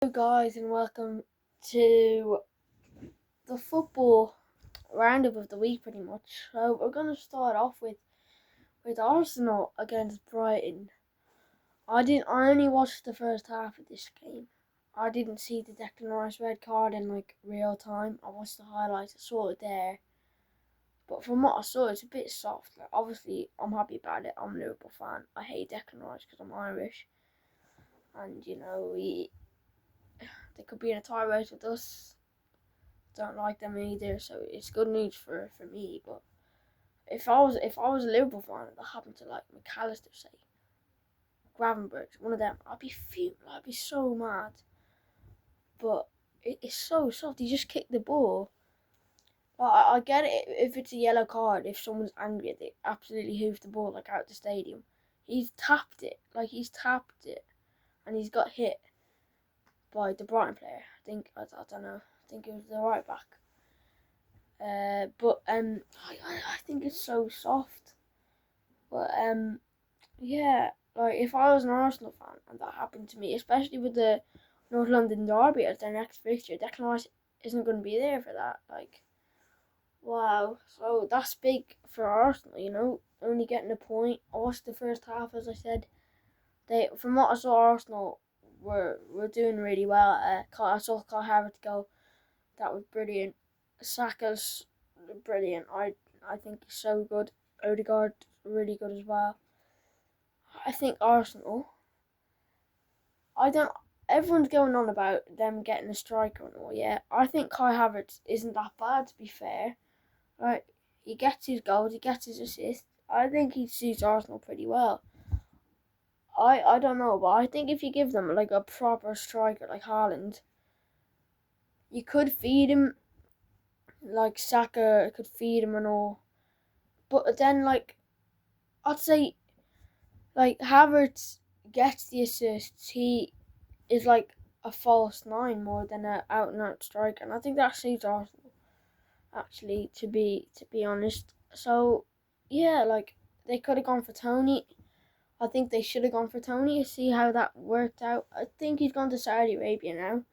Hello, guys, and welcome to the football roundup of the week, pretty much. So we're gonna start off with Arsenal against Brighton. I only watched the first half of this game. I didn't see the Declan Rice red card in real time. I watched the highlights. I saw it there, but from what I saw, it's a bit soft. Obviously, I'm happy about it. I'm a Liverpool fan. I hate Declan Rice because I'm Irish, and they could be in a tie race with us. Don't like them either, so it's good news for me. But if I was a Liverpool fan, that happened to McAllister, say Gravenberch, one of them, I'd be fuming. I'd be so mad. But it's so soft. He just kicked the ball. I get it if it's a yellow card. If someone's angry, they absolutely hoof the ball out the stadium. He's tapped it, and he's got hit by the Brighton player. I don't know. I think it was the right back. I think it's so soft. But yeah, if I was an Arsenal fan and that happened to me, especially with the North London derby as their next fixture, Declan Rice isn't going to be there for that. Wow, so that's big for Arsenal. Only getting a point. I watched the first half, as I said. From what I saw, Arsenal were doing really well. I saw Kai Havertz go. That was brilliant. Saka's brilliant. I think he's so good. Odegaard really good as well. I think Arsenal. I don't. Everyone's going on about them getting a striker and all. Yeah, I think Kai Havertz isn't that bad. To be fair, right? He gets his goals. He gets his assists. I think he suits Arsenal pretty well. I don't know, but I think if you give them a proper striker like Haaland, you could feed him. Like Saka could feed him and all. But then I'd say Havertz gets the assists. He is a false nine more than an out and out striker, and I think that suits Arsenal. Actually, to be honest, so yeah, they could have gone for Tony. I think they should have gone for Tony to see how that worked out. I think he's gone to Saudi Arabia now,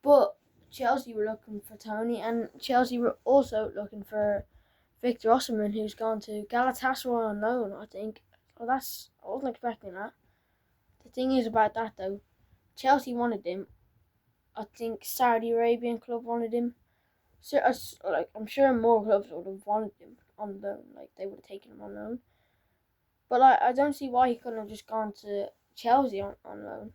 but Chelsea were looking for Tony, and Chelsea were also looking for Victor Osimhen, who's gone to Galatasaray on loan, I think. Well, I wasn't expecting that. The thing is about that though, Chelsea wanted him. I think Saudi Arabian club wanted him. So, I'm sure more clubs would have wanted him on loan. They would have taken him on loan. But I don't see why he couldn't have just gone to Chelsea on loan.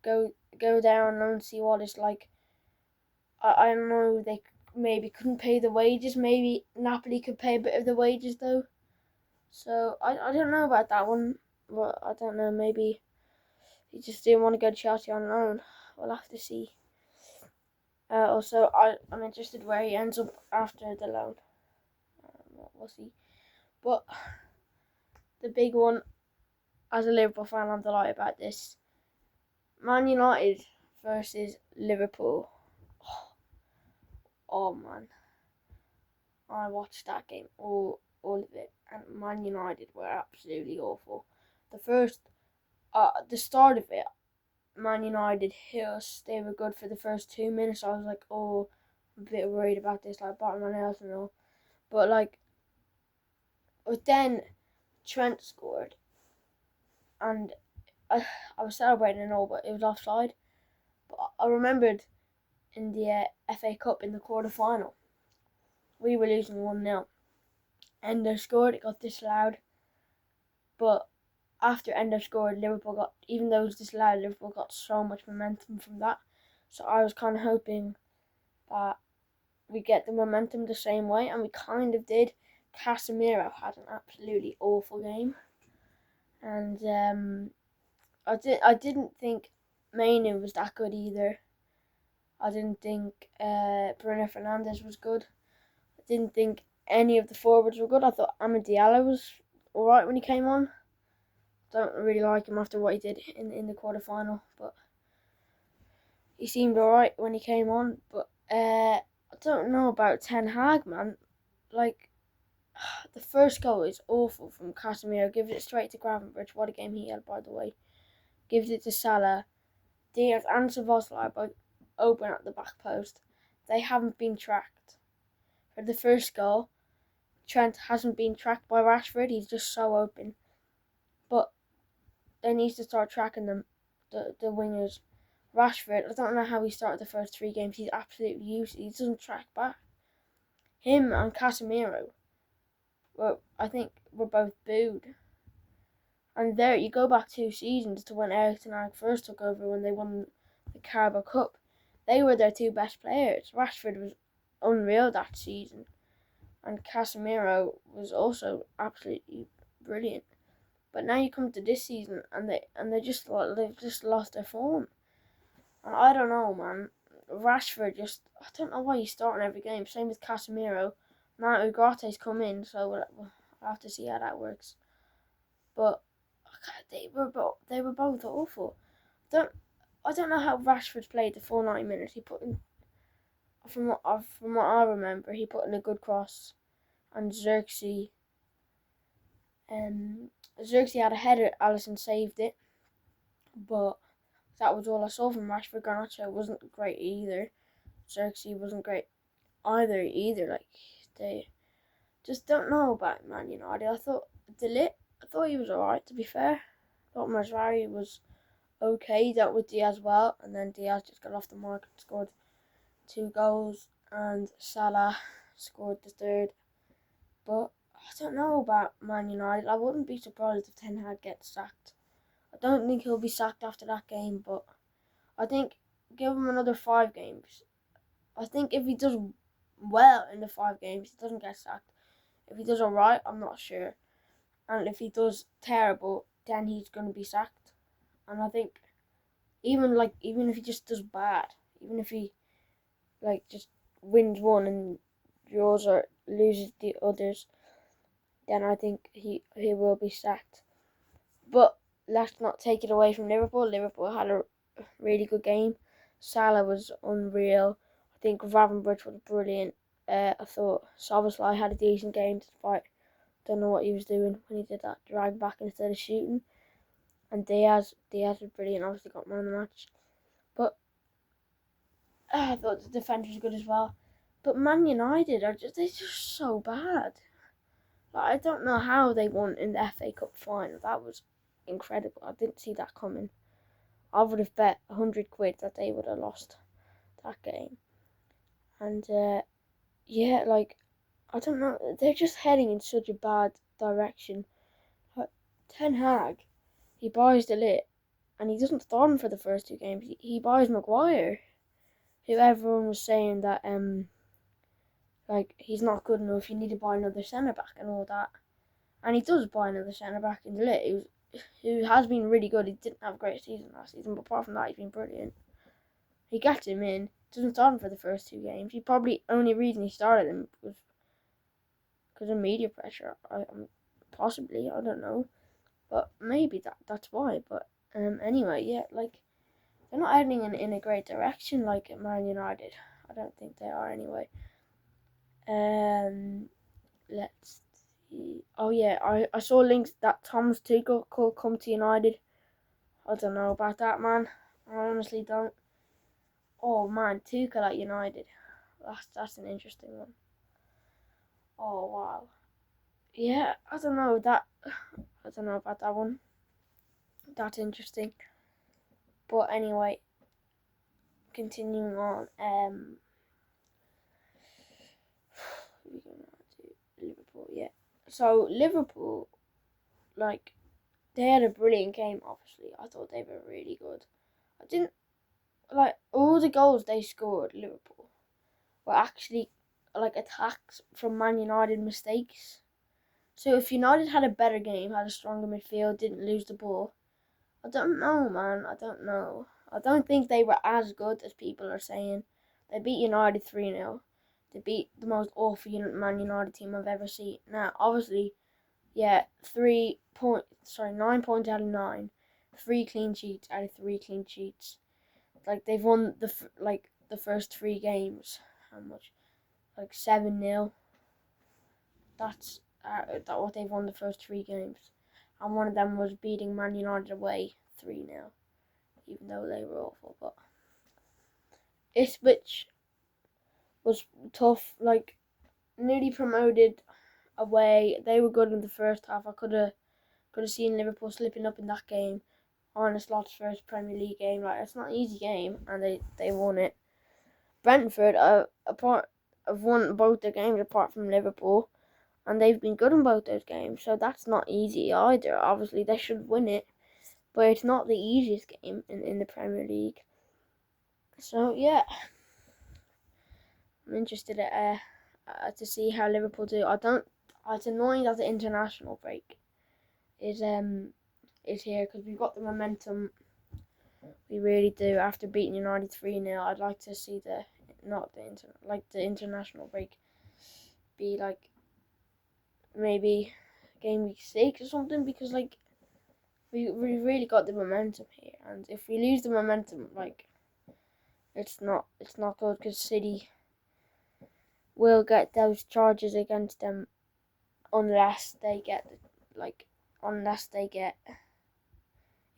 Go there on loan, see what it's like. I don't know. They maybe couldn't pay the wages. Maybe Napoli could pay a bit of the wages though. So I don't know about that one. But I don't know. Maybe he just didn't want to go to Chelsea on loan. We'll have to see. Also, I'm interested where he ends up after the loan. We'll see. But the big one, as a Liverpool fan, I'm delighted about this. Man United versus Liverpool. Oh man, I watched that game, all of it, and Man United were absolutely awful. The start of it, Man United hit us. They were good for the first 2 minutes. I was like, oh, I'm a bit worried about this, bottom my nails and all. But then Trent scored, and I was celebrating and all, but it was offside. But I remembered in the FA Cup in the quarter final, we were losing 1-0. Endo scored, it got disallowed. But after Endo scored, even though it was disallowed, Liverpool got so much momentum from that. So I was kind of hoping that we get the momentum the same way, and we kind of did. Casemiro had an absolutely awful game, and I didn't think Mainu was that good either. I didn't think Bruno Fernandes was good. I didn't think any of the forwards were good. I thought Amad Diallo was alright when he came on. Don't really like him after what he did in the quarter final, but he seemed alright when he came on. But I don't know about Ten Hag, man. The first goal is awful from Casemiro. Gives it straight to Gravenberch. What a game he had, by the way. Gives it to Salah. Diaz and Szoboszlai both open at the back post. They haven't been tracked. For the first goal, Trent hasn't been tracked by Rashford. He's just so open. But they need to start tracking them, the wingers. Rashford, I don't know how he started the first 3 games. He's absolutely useless. He doesn't track back. Him and Casemiro, I think, were both booed. And there, you go back 2 seasons to when Erik ten Hag first took over when they won the Carabao Cup. They were their 2 best players. Rashford was unreal that season, and Casemiro was also absolutely brilliant. But now you come to this season, and they've just lost their form. And I don't know, man. Rashford I don't know why he's starting every game. Same with Casemiro. Now Ugarte's come in, so we'll have to see how that works. But they were both awful. I don't know how Rashford played the full 90 minutes. He put in, from what I remember, he put in a good cross, and Xerxes had a header. Alisson saved it, but that was all I saw from Rashford. Garnacho wasn't great either. Xerxes wasn't great either. Like, they just don't know about Man United. I thought he was alright, to be fair. I thought Mazzari was okay. He dealt with Diaz well, and then Diaz just got off the mark and scored 2 goals, and Salah scored the 3rd. But I don't know about Man United. I wouldn't be surprised if Ten Hag gets sacked. I don't think he'll be sacked after that game, but I think give him another 5 games. I think if he does well in the 5 games, he doesn't get sacked. If he does alright, I'm not sure. And if he does terrible, then he's going to be sacked. And I think even if he just does bad, even if he just wins one and draws or loses the others, then I think he will be sacked. But let's not take it away from Liverpool. Liverpool had a really good game. Salah was unreal. I think Gravenberch was brilliant. I thought Szoboszlai had a decent game despite don't know what he was doing when he did that drag back instead of shooting. And Diaz was brilliant. Obviously got man of the match. But I thought the defenders were good as well. But Man United they're just so bad. Like, I don't know how they won in the FA Cup final. That was incredible. I didn't see that coming. I would have bet 100 quid that they would have lost that game. And I don't know. They're just heading in such a bad direction. Like, Ten Hag, he buys De Ligt, and he doesn't start him for the first 2 games. He buys Maguire, who everyone was saying that he's not good enough. You need to buy another centre back and all that. And he does buy another centre back in De Ligt, who has been really good. He didn't have a great season last season, but apart from that, he's been brilliant. He gets him in, doesn't start him for the first 2 games. He probably only reason he started him was because of media pressure. Possibly, I don't know, but maybe that's why. But anyway, yeah, they're not heading in a great direction like Man United. I don't think they are anyway. Let's see. Oh yeah, I saw links that Thomas Tuchel could come to United. I don't know about that, man. I honestly don't. Oh man, Tuchel at United. That's an interesting one. Oh wow. Yeah, I don't know about that one. That's interesting. But anyway, continuing on. We're gonna do Liverpool, yeah. So Liverpool, they had a brilliant game. Obviously, I thought they were really good. I didn't all the goals they scored. Liverpool were actually attacks from Man United mistakes. So if United had a better game, had a stronger midfield, didn't lose the ball, I don't know, man. I don't know. I don't think they were as good as people are saying. They beat United 3-0. They beat the most awful Man United team I've ever seen. Now, obviously, yeah, 9 points out of 9. 3 clean sheets out of 3 clean sheets. They've won the first 3 games. How much? 7-0. That's what they've won the first 3 games. And one of them was beating Man United away 3-0. even though they were awful. But Ipswich was tough, like nearly promoted away. They were good in the first half. I could have seen Liverpool slipping up in that game. Arne Slot's first Premier League game. Like, it's not an easy game, and they won it. Brentford have won both their games apart from Liverpool, and they've been good in both those games. So that's not easy either. Obviously, they should win it, but it's not the easiest game in the Premier League. So yeah, I'm interested to see how Liverpool do. It's annoying that the international break is here because we've got the momentum. We really do. After beating United 3-0, I'd like to see the international break be like maybe game week 6 or something, because like we really got the momentum here, and if we lose the momentum, like it's not good, because City will get those charges against them unless they get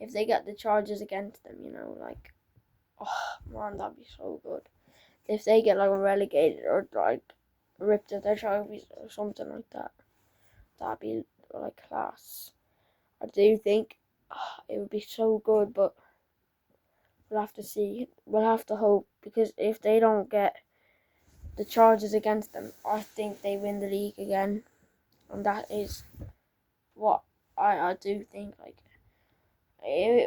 if they get the charges against them, like, oh man, that'd be so good. If they get like relegated or like ripped of their trophies or something like that, that'd be like class. I do think it would be so good, but we'll have to see. We'll have to hope, because if they don't get the charges against them, I think they win the league again, and that is what I do think. Like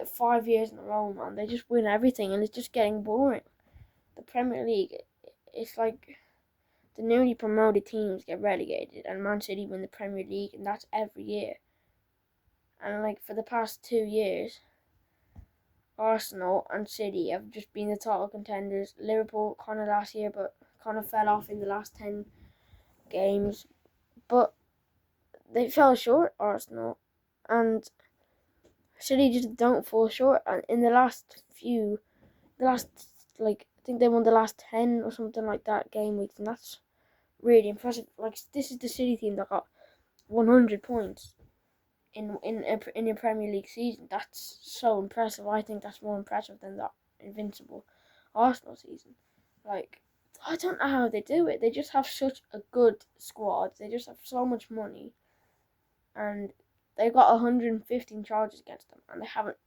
5 years in a row, man, they just win everything, and it's just getting boring. The Premier League, it's like the newly promoted teams get relegated, and Man City win the Premier League, and that's every year. And like for the past 2 years, Arsenal and City have just been the title contenders. Liverpool kind of last year, but kind of fell off in the last 10 games. But they fell short, Arsenal, and City just don't fall short. And in I think they won the last 10 or something like that game weeks, and that's really impressive. Like, this is the City team that got 100 points in a Premier League season. That's so impressive. I think that's more impressive than that invincible Arsenal season. Like, I don't know how they do it. They just have such a good squad. They just have so much money, and they got 115 charges against them, and they haven't.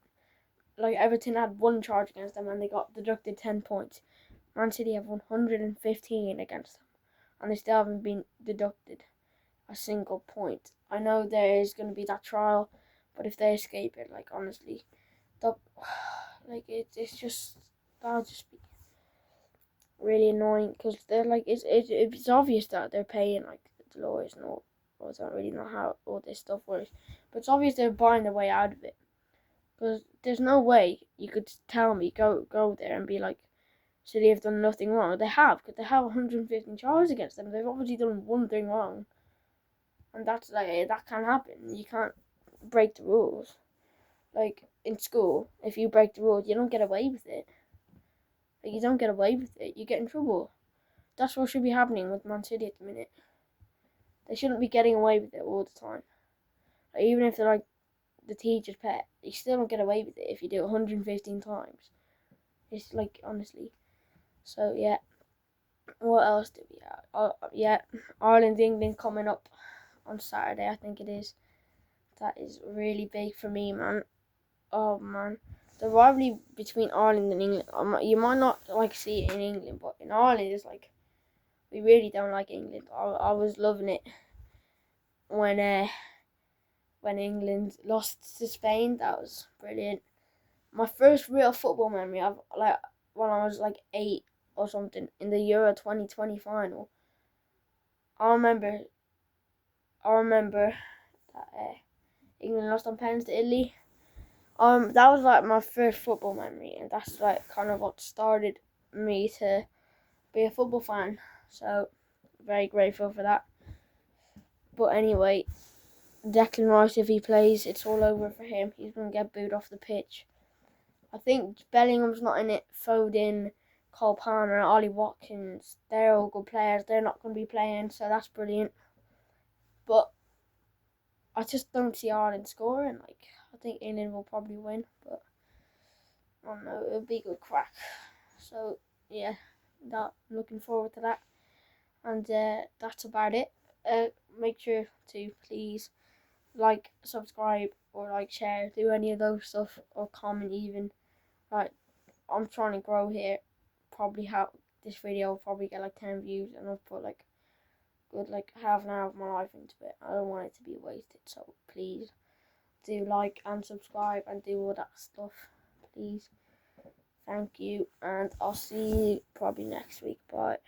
Like, Everton had 1 charge against them, and they got deducted 10 points. Man City have 115 against them, and they still haven't been deducted a single point. I know there is going to be that trial, but if they escape it, like, honestly, it's just, that'll just be really annoying, because they're like, it's obvious that they're paying like the lawyers and all. I don't really know how all this stuff works, but it's obvious they're buying their way out of it, because there's no way you could tell me go there and be like, City have done nothing wrong. They have, because they have 115 charges against them. They've obviously done one thing wrong, and that's like, that can't happen. You can't break the rules. Like in school, if you break the rules, you don't get away with it. Like, you don't get away with it. You get in trouble. That's what should be happening with Man City at the minute. They shouldn't be getting away with it all the time. Like, even if they're like the teacher's pet, you still don't get away with it if you do it 115 times. It's like, honestly. So yeah. What else do we have? Yeah, Ireland-England coming up on Saturday, I think it is. That is really big for me, man. Oh man, the rivalry between Ireland and England. You might not like see it in England, but in Ireland, it's like we really don't like England. I was loving it when England lost to Spain. That was brilliant. My first real football memory of, like, when I was like 8 or something, in the Euro 2020 final. I remember that England lost on pens to Italy. That was like my first football memory, and that's like kind of what started me to be a football fan. So very grateful for that. But anyway, Declan Rice, if he plays, it's all over for him. He's gonna get booed off the pitch. I think Bellingham's not in it. Foden, Cole Palmer, Ollie Watkins, they're all good players. They're not going to be playing, so that's brilliant. But I just don't see Ireland scoring. Like, I think England will probably win, but I don't know, it'll be good crack. So yeah, that I'm looking forward to that. And that's about it. Make sure to please like, subscribe, or like share, do any of those stuff, or comment even. Like, I'm trying to grow here. Probably have this video will probably get like 10 views, and I've put like good like half an hour of my life into it. I don't want it to be wasted, so please do like and subscribe and do all that stuff, please. Thank you, and I'll see you probably next week. Bye.